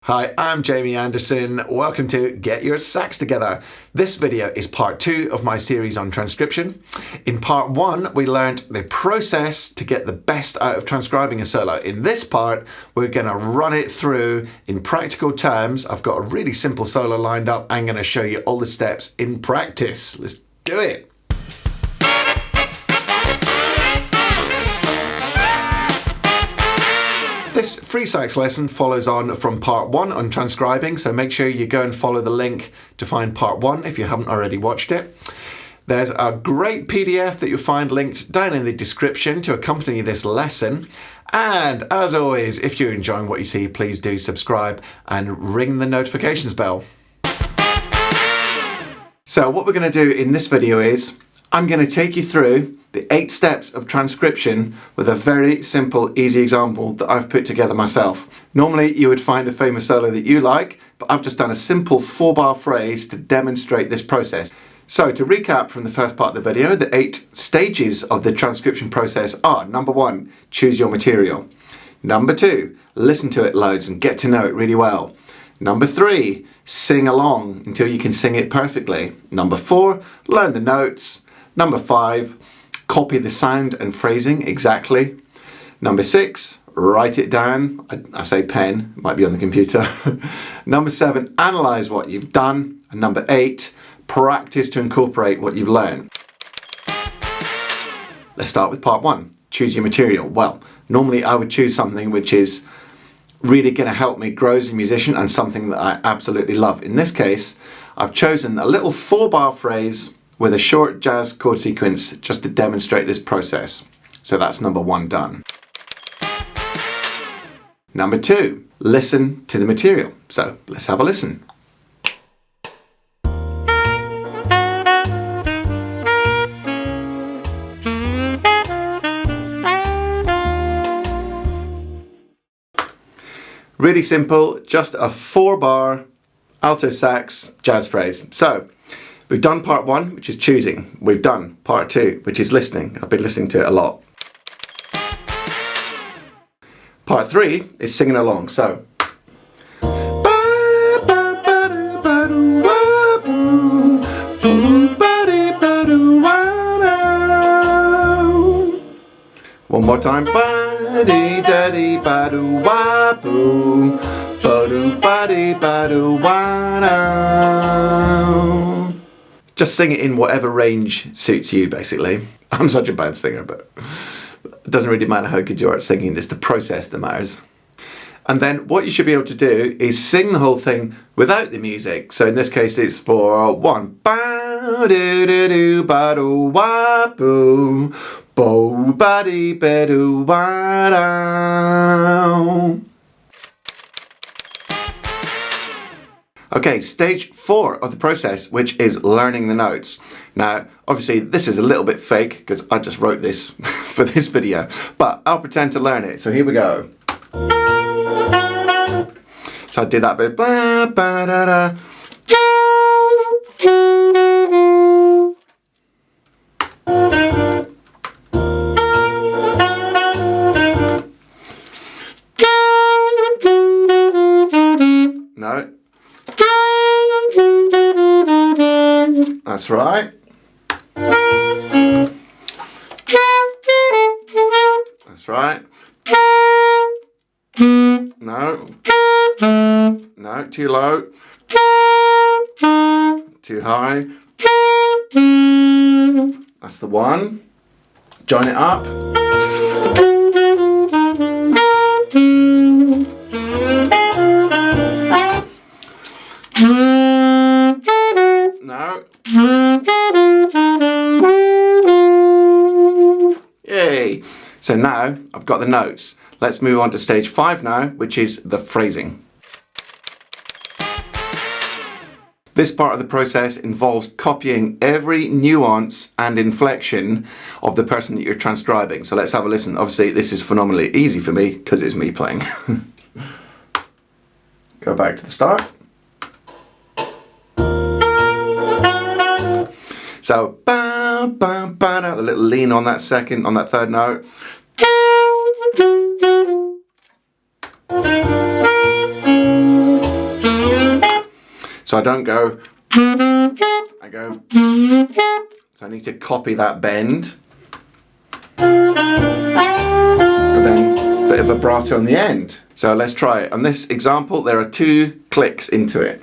Hi, I'm Jamie Anderson. Welcome to Get Your Sax Together. This video is part 2 of my series on transcription. In part 1, we learned the process to get the best out of transcribing a solo. In this part, we're going to run it through in practical terms. I've got a really simple solo lined up. I'm going to show you all the steps in practice. Let's do it. This free sax lesson follows on from part 1 on transcribing, so make sure you go and follow the link to find part 1 if you haven't already watched it. There's a great PDF that you'll find linked down in the description to accompany this lesson. And as always, if you're enjoying what you see, please do subscribe and ring the notifications bell. So what we're going to do in this video is I'm going to take you through the 8 steps of transcription with a very simple, easy example that I've put together myself. Normally you would find a famous solo that you like, but I've just done a simple 4-bar phrase to demonstrate this process. So to recap from the first part of the video, the 8 stages of the transcription process are: number 1, choose your material. Number 2, listen to it loads and get to know it really well. Number 3, sing along until you can sing it perfectly. Number 4, learn the notes. Number 5, copy the sound and phrasing exactly. Number 6, write it down. I say pen, it might be on the computer. Number 7, analyze what you've done. And number 8, practice to incorporate what you've learned. Let's start with part 1, choose your material. Well, normally I would choose something which is really going to help me grow as a musician and something that I absolutely love. In this case, I've chosen a little 4-bar phrase with a short jazz chord sequence just to demonstrate this process. So that's number 1 done. Number 2, listen to the material. So let's have a listen. Really simple, just a 4-bar alto sax jazz phrase. So we've done part 1, which is choosing. We've done part 2, which is listening. I've been listening to it a lot. Part 3 is singing along. So one more time. Just sing it in whatever range suits you, basically. I'm such a bad singer, but it doesn't really matter how good you are at singing, it's the process that matters. And then what you should be able to do is sing the whole thing without the music. So in this case it's for 1. Okay, stage 4 of the process, which is learning the notes. Now, obviously this is a little bit fake because I just wrote this for this video, but I'll pretend to learn it. So here we go. So I did that bit. No. That's right. That's right. No. No, too low. Too high. That's the one. Join it up. No. Yay! So now I've got the notes. Let's move on to stage 5 now, which is the phrasing. This part of the process involves copying every nuance and inflection of the person that you're transcribing. So let's have a listen. Obviously this is phenomenally easy for me because it's me playing. Go back to the start. So, the little lean on that second, on that third note. So I don't go, I go, so I need to copy that bend. And then a bit of vibrato on the end. So let's try it. On this example, there are 2 clicks into it.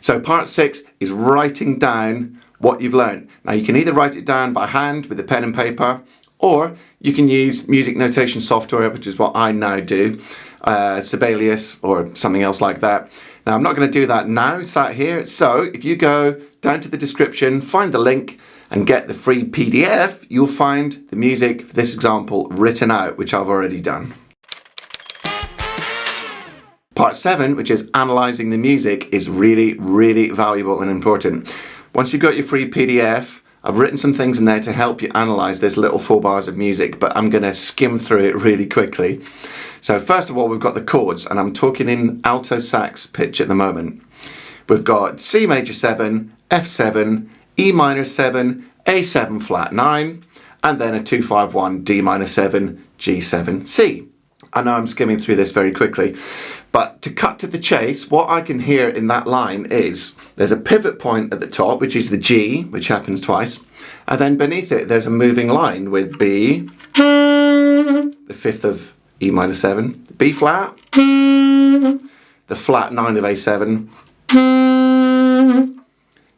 So part 6 is writing down what you've learned. Now you can either write it down by hand with a pen and paper, or you can use music notation software, which is what I now do, Sibelius or something else like that. Now I'm not going to do that now, it's that here. So if you go down to the description, find the link and get the free PDF, you'll find the music for this example written out, which I've already done. Part 7, which is analysing the music, is really, really valuable and important. Once you've got your free PDF, I've written some things in there to help you analyse this little 4 bars of music, but I'm going to skim through it really quickly. So first of all, we've got the chords, and I'm talking in alto sax pitch at the moment. We've got C major 7, F7, E minor 7, A7 flat 9, and then a 2-5-1, D minor 7, G7, C. I know I'm skimming through this very quickly, but to cut to the chase, what I can hear in that line is there's a pivot point at the top, which is the G, which happens twice, and then beneath it there's a moving line with B, the 5th of E minor 7, the B flat, the flat 9 of A7,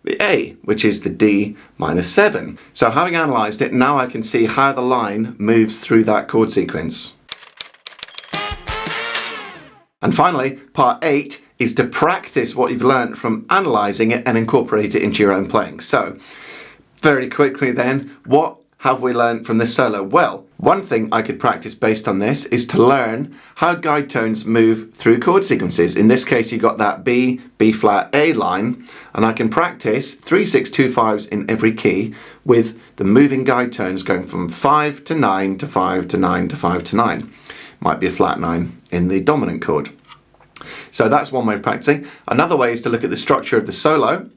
the A, which is the D minor 7. So having analysed it, now I can see how the line moves through that chord sequence. And finally, part 8 is to practice what you've learned from analysing it and incorporate it into your own playing. So, very quickly then, what have we learned from this solo? Well, one thing I could practice based on this is to learn how guide tones move through chord sequences. In this case, you got that B, B flat, A line, and I can practice 3, 6, 2, 5s in every key with the moving guide tones going from 5 to 9 to 5 to 9 to 5 to 9. Might be a flat 9 in the dominant chord. So that's one way of practicing. Another way is to look at the structure of the solo,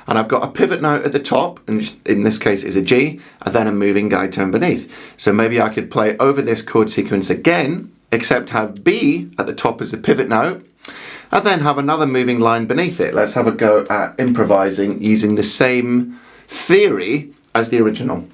and I've got a pivot note at the top, and in this case is a G, and then a moving guide tone beneath. So maybe I could play over this chord sequence again, except have B at the top as a pivot note, and then have another moving line beneath it. Let's have a go at improvising using the same theory as the original.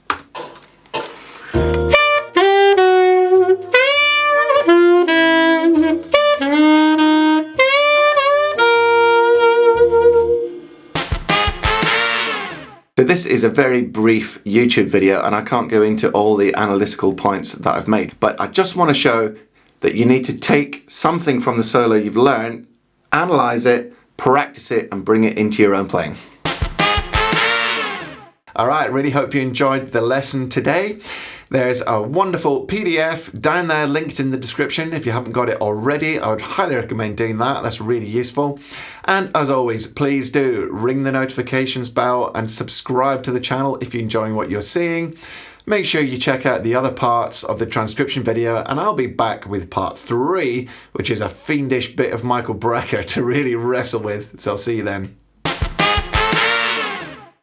So this is a very brief YouTube video, and I can't go into all the analytical points that I've made, but I just want to show that you need to take something from the solo you've learned, analyse it, practice it, and bring it into your own playing. Alright, really hope you enjoyed the lesson today. There's a wonderful PDF down there linked in the description. If you haven't got it already, I would highly recommend doing that. That's really useful. And as always, please do ring the notifications bell and subscribe to the channel if you're enjoying what you're seeing. Make sure you check out the other parts of the transcription video, and I'll be back with part 3, which is a fiendish bit of Michael Brecker to really wrestle with. So I'll see you then.